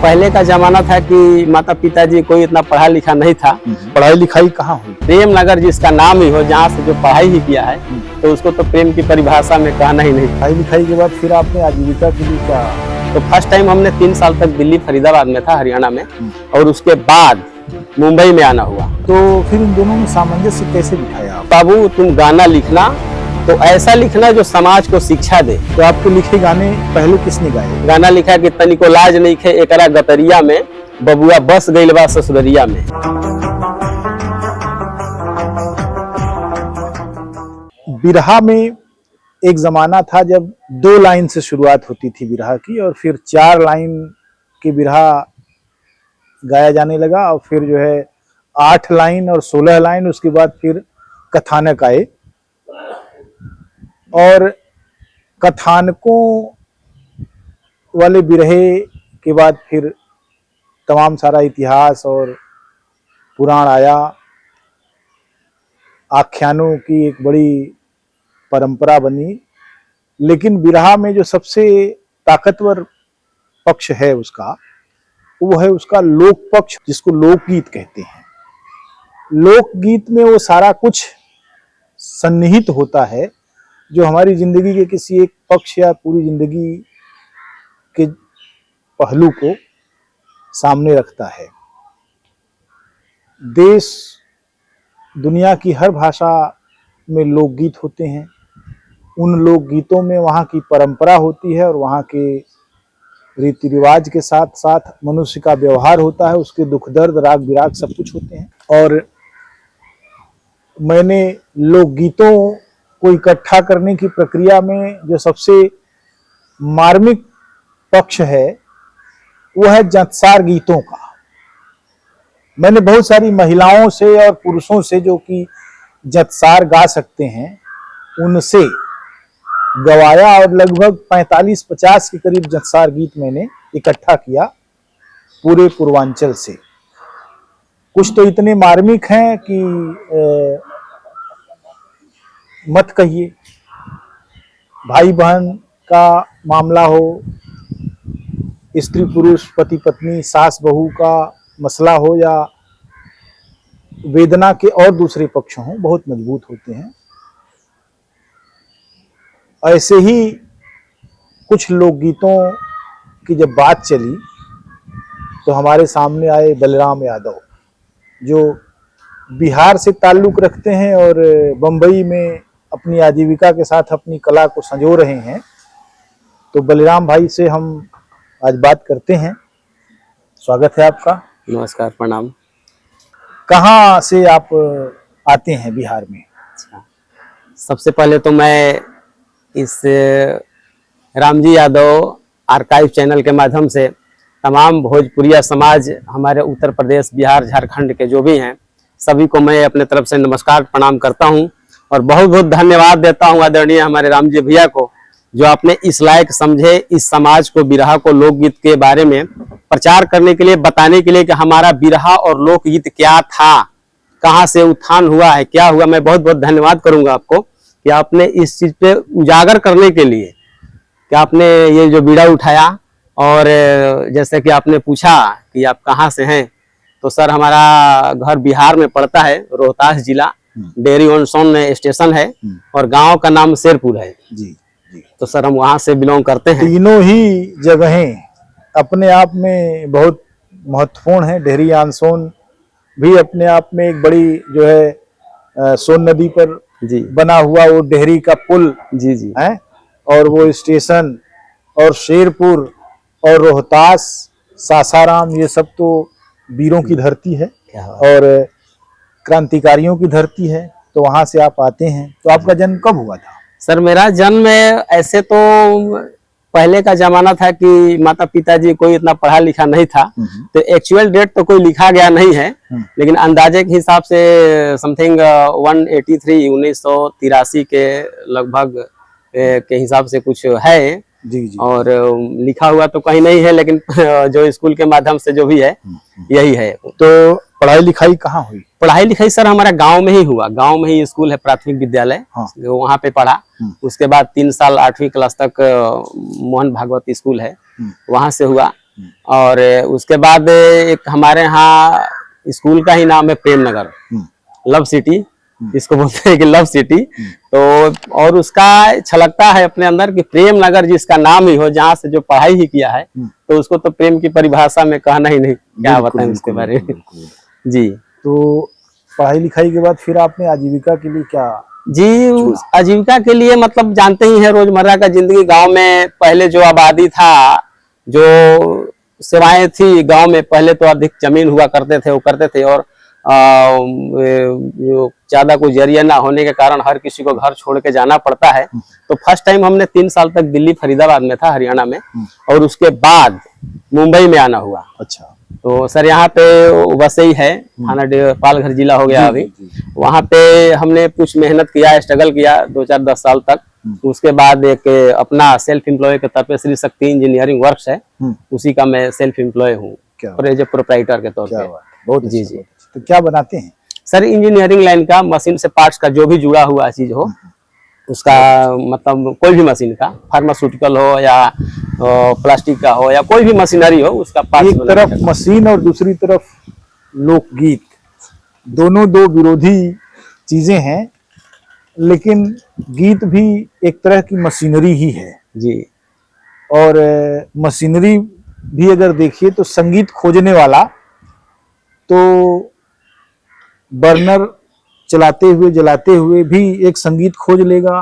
पहले का जमाना था कि माता पिताजी कोई इतना पढ़ा लिखा नहीं था। पढ़ाई लिखाई कहाँ हुई? प्रेम नगर जिसका नाम ही हो, जहाँ से जो पढ़ाई ही किया है, तो उसको तो प्रेम की परिभाषा में कहना ही नहीं। पढ़ाई लिखाई के बाद फिर आपने आजीविका के लिए क्या? तो फर्स्ट टाइम हमने 3 साल तक दिल्ली फरीदाबाद में था, हरियाणा में, और उसके बाद मुंबई में आना हुआ। तो फिर इन दोनों में सामंजस्य कैसे बिठाया आप? बाबू तुम गाना लिखना तो ऐसा लिखना जो समाज को शिक्षा दे। तो आपके लिखे गाने पहले किसने गाए? गाना लिखा कि तनिको लाज नहीं खे एकरा गतरिया में, बबुआ बस गइल बा ससुररिया में। बिरहा में एक जमाना था जब 2 लाइन से शुरुआत होती थी बिरहा की, और फिर 4 लाइन के बिरहा गाया जाने लगा, और फिर जो है 8 लाइन और 16 लाइन, उसके बाद फिर कथानक आए। और कथानकों वाले बिरहे के बाद फिर तमाम सारा इतिहास और पुराण आया। आख्यानों की एक बड़ी परंपरा बनी, लेकिन बिरहा में जो सबसे ताकतवर पक्ष है उसका, वो है उसका लोक पक्ष, जिसको लोकगीत कहते हैं। लोकगीत में वो सारा कुछ सन्निहित होता है जो हमारी जिंदगी के किसी एक पक्ष या पूरी जिंदगी के पहलू को सामने रखता है। देश दुनिया की हर भाषा में लोकगीत होते हैं। उन लोकगीतों में वहाँ की परंपरा होती है, और वहाँ के रीति रिवाज के साथ साथ मनुष्य का व्यवहार होता है, उसके दुख दर्द राग विराग सब कुछ होते हैं। और मैंने लोकगीतों को इकट्ठा करने की प्रक्रिया में जो सबसे मार्मिक पक्ष है वो है जंतसार गीतों का। मैंने बहुत सारी महिलाओं से और पुरुषों से जो कि जंतसार गा सकते हैं उनसे गवाया, और लगभग 45-50 के करीब जंतसार गीत मैंने इकट्ठा किया पूरे पूर्वांचल से। कुछ तो इतने मार्मिक हैं कि मत कहिए। भाई बहन का मामला हो, स्त्री पुरुष पति पत्नी सास बहू का मसला हो, या वेदना के और दूसरे पक्ष हों, बहुत मजबूत होते हैं। ऐसे ही कुछ लोकगीतों की जब बात चली तो हमारे सामने आए बलराम यादव, जो बिहार से ताल्लुक रखते हैं और बम्बई में अपनी आजीविका के साथ अपनी कला को संजो रहे हैं। तो बलराम भाई से हम आज बात करते हैं। स्वागत है आपका। नमस्कार, प्रणाम। कहाँ से आप आते हैं बिहार में? अच्छा, सबसे पहले तो मैं इस रामजी यादव आर्काइव चैनल के माध्यम से तमाम भोजपुरिया समाज, हमारे उत्तर प्रदेश, बिहार, झारखंड के जो भी हैं, सभी को मैं अपने तरफ से नमस्कार प्रणाम करता हूं, और बहुत बहुत धन्यवाद देता हूं आदरणीय हमारे रामजी भैया को, जो आपने इस लायक समझे इस समाज को, बिरहा को, लोकगीत के बारे में प्रचार करने के लिए, बताने के लिए कि हमारा बिरहा और लोकगीत क्या था, कहाँ से उत्थान हुआ है, क्या हुआ। मैं बहुत बहुत धन्यवाद करूंगा आपको कि आपने इस चीज पे उजागर करने के लिए कि आपने ये जो बीड़ा उठाया। और जैसे कि आपने पूछा कि आप कहाँ से हैं, तो सर हमारा घर बिहार में पड़ता है, रोहतास जिला, डेहरी ऑन सोन स्टेशन है, और गांव का नाम शेरपुर है जी जी। तो सर हम वहाँ से बिलोंग करते हैं। तीनों ही जगहें अपने आप में बहुत महत्वपूर्ण है। डेहरी ऑन सोन भी अपने आप में एक बड़ी जो है सोन नदी पर जी बना हुआ वो डेहरी का पुल जी जी है, और वो स्टेशन, और शेरपुर और रोहतास, सासाराम, ये सब तो वीरों की धरती है और क्रांतिकारियों की धरती है। तो वहां से आप आते हैं। तो आपका जन्म कब हुआ था? सर मेरा जन्म ऐसे तो पहले का जमाना था कि माता पिताजी कोई इतना पढ़ा लिखा नहीं था, तो एक्चुअल डेट तो कोई लिखा गया नहीं है, लेकिन अंदाजे के हिसाब से समथिंग 1983 के लगभग के हिसाब से कुछ है। जी जी। और लिखा हुआ तो कहीं नहीं है, लेकिन जो स्कूल के माध्यम से जो भी है यही है। तो पढ़ाई लिखाई कहाँ हुई? पढ़ाई लिखाई सर हमारा गांव में ही हुआ। गांव में ही स्कूल है, प्राथमिक विद्यालय, वहाँ पे पढ़ा। उसके बाद 3 साल 8वीं क्लास तक मोहन भागवत स्कूल है, वहां से हुआ। और उसके बाद एक हमारे यहाँ स्कूल का ही नाम है प्रेम नगर, लव सिटी इसको बोलते हैं कि लव सिटी। तो और उसका छलकता है अपने अंदर कि प्रेम नगर जिसका नाम ही हो, जहाँ से जो पढ़ाई ही किया है, तो उसको तो प्रेम की परिभाषा में कहना ही नहीं, क्या बताएं उसके बारे में। जी, तो पढ़ाई लिखाई के बाद फिर आपने आजीविका के लिए क्या? जी, आजीविका के लिए मतलब जानते ही हैं रोजमर्रा का जिंदगी। गांव में पहले जो आबादी था, जो सेवाएं थी गांव में, पहले तो अधिक जमीन हुआ करते थे, वो करते थे, और जो ज्यादा कोई जरिया ना होने के कारण हर किसी को घर छोड़ के जाना पड़ता है। तो फर्स्ट टाइम हमने 3 साल तक दिल्ली फरीदाबाद में था, हरियाणा में, और उसके बाद मुंबई में आना हुआ। अच्छा। तो सर यहाँ पे वसई है, थाना पालघर जिला हो गया अभी। वहाँ पे हमने कुछ मेहनत किया, स्ट्रगल किया 2-4-10 साल तक। उसके बाद एक अपना सेल्फ एम्प्लॉय के तौर पे श्री शक्ति इंजीनियरिंग वर्क्स है, उसी का मैं सेल्फ एम्प्लॉय हूँ, प्रोप्राइटर के तौर पे। बहुत जी जी। तो क्या बनाते हैं सर? इंजीनियरिंग लाइन का, मशीन से पार्ट्स का जो भी जुड़ा हुआ चीज हो उसका, मतलब कोई भी मशीन का, फार्मास्यूटिकल हो या प्लास्टिक का हो या कोई भी मशीनरी हो, उसका पार्ट्स। एक तरफ मशीन और दूसरी तरफ लोकगीत, दोनों दो विरोधी चीजें हैं, लेकिन गीत भी एक तरह की मशीनरी ही है। जी। और मशीनरी भी अगर देखिए तो संगीत खोजने वाला तो बर्नर चलाते हुए जलाते हुए भी एक संगीत खोज लेगा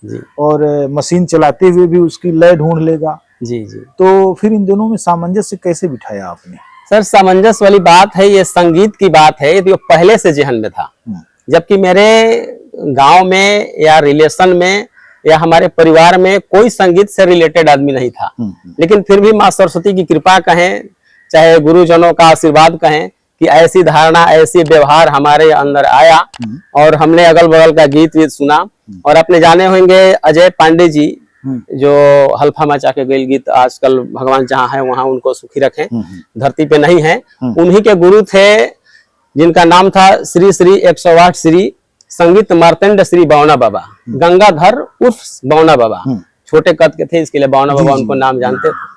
जी, और मशीन चलाते हुए भी उसकी लय ढूंढ लेगा। जी जी। तो फिर इन दोनों में सामंजस्य कैसे बिठाया आपने? सर, सामंजस्य वाली बात है, ये संगीत की बात है, ये पहले से जहन में था। जबकि मेरे गांव में या रिलेशन में या हमारे परिवार में कोई संगीत से रिलेटेड आदमी नहीं था, लेकिन फिर भी माँ सरस्वती की कृपा कहें, चाहे गुरुजनों का आशीर्वाद कहें, कि ऐसी धारणा, ऐसी व्यवहार हमारे अंदर आया, और हमने अगल बगल का गीत वीत सुना। और अपने जाने होंगे अजय पांडे जी, जो हल्फा मचा के गए गीत, आजकल भगवान जहाँ है वहाँ उनको सुखी रखें, धरती पे नहीं है, उन्हीं के गुरु थे, जिनका नाम था श्री श्री 108 श्री संगीत मार्तंड श्री बावना बाबा, गंगाधर उर्फ बावना बाबा। छोटे कद के थे, इसके लिए बावना बाबा उनको नाम जानते थे।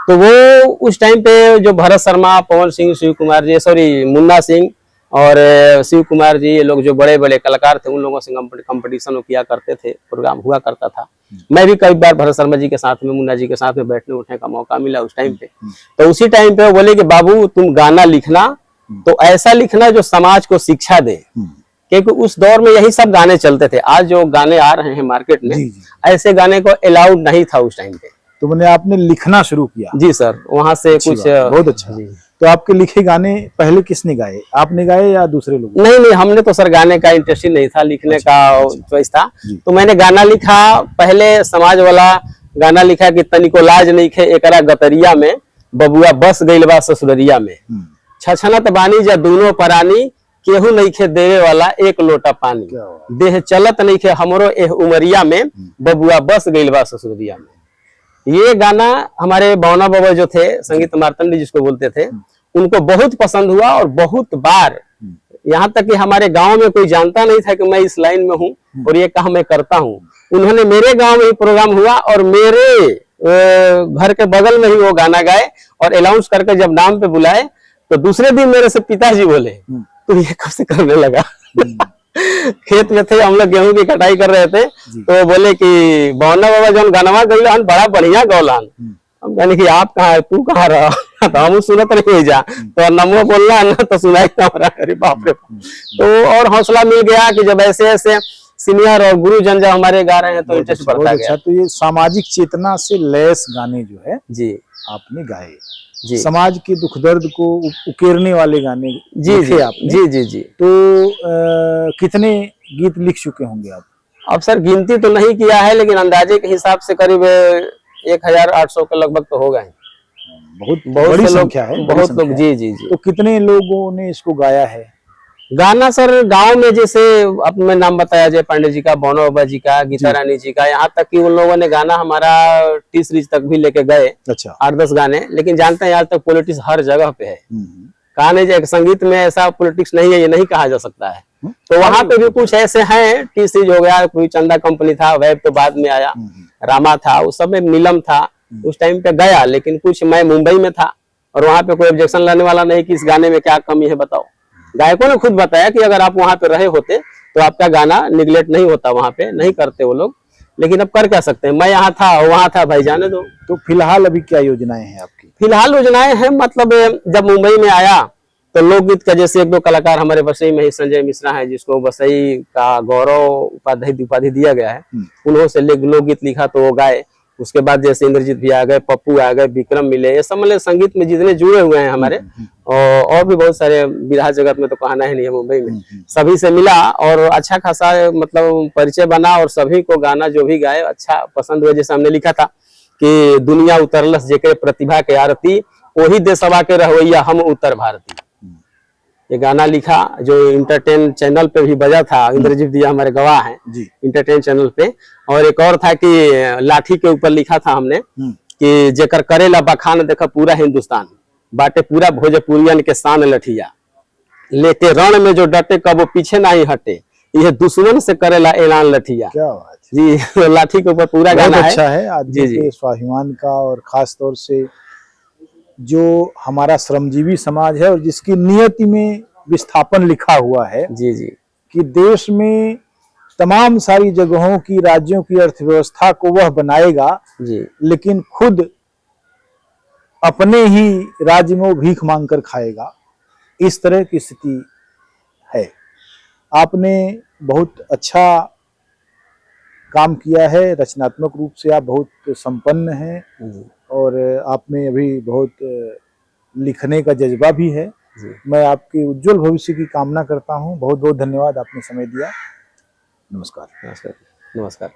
तो वो उस टाइम पे जो भरत शर्मा, पवन सिंह, शिव कुमार जी, मुन्ना सिंह और शिव कुमार जी, ये लोग जो बड़े बड़े कलाकार थे, उन लोगों से कंपटीशन किया करते थे, प्रोग्राम हुआ करता था। मैं भी कई बार भरत शर्मा जी के साथ में, मुन्ना जी के साथ में बैठने उठने का मौका मिला उस टाइम पे। तो उसी टाइम पे वो बोले कि बाबू तुम गाना लिखना, तो ऐसा लिखना जो समाज को शिक्षा दे, क्योंकि उस दौर में यही सब गाने चलते थे। आज जो गाने आ रहे हैं मार्केट में, ऐसे गाने को अलाउड नहीं था उस टाइम पे। तो मैंने आपने लिखना शुरू किया? जी सर, वहां से कुछ। बहुत अच्छा। तो आपके लिखे गाने पहले किसने गाए, आपने गाए या दूसरे लोग? नहीं, हमने तो सर गाने का इंटरेस्ट ही नहीं था, लिखने का चॉइस था। तो मैंने गाना लिखा, पहले समाज वाला गाना लिखा कि तनिको लाज नहीं खे एकरा गतरिया में, बबुआ बस गइल बा ससुररिया में, छछनत बानी जा दूनो परानी, केहू नहीं खे देवे वाला एक लोटा पानी, देह चलत नहीं खे हमरो एह उमरिया में, बबुआ बस गइल बा ससुररिया में। ये गाना हमारे बावना बाबा जो थे, संगीत मार्तंडी जिसको बोलते थे, उनको बहुत पसंद हुआ, और बहुत बार, यहाँ तक कि हमारे गांव में कोई जानता नहीं था कि मैं इस लाइन में हूँ और ये काम मैं करता हूँ। उन्होंने मेरे गांव में ही प्रोग्राम हुआ और मेरे घर के बगल में ही वो गाना गाए, और अनाउंस करके जब नाम पे बुलाए तो दूसरे दिन मेरे से पिताजी बोले तो ये कब से करने लगा। खेत में थे हम लोग, गेहूं की कटाई कर रहे थे, तो बोले कि बावना बाबा जो गानवा गईलान बड़ा बढ़िया गौलान। हम कहने कि आप कहाँ है, तू कहाँ रहा? तो हम सुनत नहीं जा, तो नमो बोलना ना तो सुनाई हमारा। अरे बाप रे। तो और हौसला मिल गया कि जब ऐसे ऐसे सीनियर और गुरुजन जब हमारे गा रहे हैं तो इंटरेस्ट बढ़ता गया। तो ये सामाजिक चेतना से लैस गाने जो है जी आपने गाए, जी, समाज के दुख दर्द को उकेरने वाले गाने जी जी आपने। जी जी जी। तो कितने गीत लिख चुके होंगे आप? अब सर गिनती तो नहीं किया है, लेकिन अंदाजे के हिसाब से करीब 1800 के लगभग तो हो गए। बहुत बड़ी संख्या है, बहुत लोग। जी जी जी। तो कितने लोगों ने इसको गाया है? गाना सर गांव में, जैसे अब मैं नाम बताया जय पांडे जी का, बावना बाबा जी का, गीता रानी जी का, यहाँ तक कि उन लोगों ने गाना हमारा टी सीरीज तक भी लेके गए। अच्छा। 8-10 गाने। लेकिन जानते हैं आज तक पॉलिटिक्स हर जगह पे है। कहा नहीं जाए, संगीत में ऐसा पॉलिटिक्स नहीं है, ये नहीं कहा जा सकता है। तो वहां पे भी कुछ ऐसे हैं, टी सीरीज हो गया, कोई चंदा कंपनी था, वेब तो बाद में आया, रामा था, उस सब में नीलम था, उस टाइम पे गया, लेकिन कुछ मैं मुंबई में था और वहां पे कोई ऑब्जेक्शन लाने वाला नहीं कि इस गाने में क्या कमी है बताओ। गायकों ने खुद बताया कि अगर आप वहां पे रहे होते तो आपका गाना निगलेक्ट नहीं होता, वहां पे नहीं करते वो लोग, लेकिन अब कर क्या सकते हैं, मैं यहाँ था वहां था, भाई जाने दो। तो फिलहाल अभी क्या योजनाएं हैं आपकी? फिलहाल योजनाएं हैं, मतलब जब मुंबई में आया तो लोकगीत का, जैसे एक दो कलाकार हमारे वसई में ही संजय मिश्रा हैं, जिसको वसई का गौरव उपाधि दिया गया है, उन्होंने से लोकगीत लिखा तो वो गाए। उसके बाद जैसे इंद्रजीत भी आ गए, पप्पू आ गए, विक्रम मिले, ये सब मतलब संगीत में जितने जुड़े हुए हैं हमारे, और भी बहुत सारे विरहा जगत में तो कहना ही नहीं है, मुंबई में सभी से मिला और अच्छा खासा मतलब परिचय बना, और सभी को गाना जो भी गाए अच्छा पसंद हुआ। जैसे हमने लिखा था कि दुनिया उतरलस जेके प्रतिभा के आरती, वही देशवा के रहवैया हम उत्तर भारती। ये गाना लिखा जो इंटरटेन चैनल पे भी बजा था, इंद्रजीत दिया हमारे गवाह हैं इंटरटेन चैनल पे। और एक और था कि लाठी के ऊपर लिखा था हमने कि जेकर करेला बखान देखा पूरा हिंदुस्तान, बाटे पूरा भोजपुरियन के शान लठिया, लेके रण में जो डटे कब वो पीछे नहीं हटे, यह दुश्मन से करेला ऐलान लठिया। क्या बात जी, लाठी के ऊपर पूरा गाना है। अच्छा है आदमी के स्वाभिमान का, और खास तौर से जो हमारा श्रमजीवी समाज है और जिसकी नियति में विस्थापन लिखा हुआ है जी जी कि देश में तमाम सारी जगहों की, राज्यों की अर्थव्यवस्था को वह बनाएगा जी, लेकिन खुद अपने ही राज्य में वो भीख मांगकर खाएगा, इस तरह की स्थिति है। आपने बहुत अच्छा काम किया है, रचनात्मक रूप से आप बहुत संपन्न हैं और आप में अभी बहुत लिखने का जज्बा भी है। मैं आपके उज्जवल भविष्य की कामना करता हूं। बहुत बहुत धन्यवाद, आपने समय दिया। नमस्कार। नमस्कार।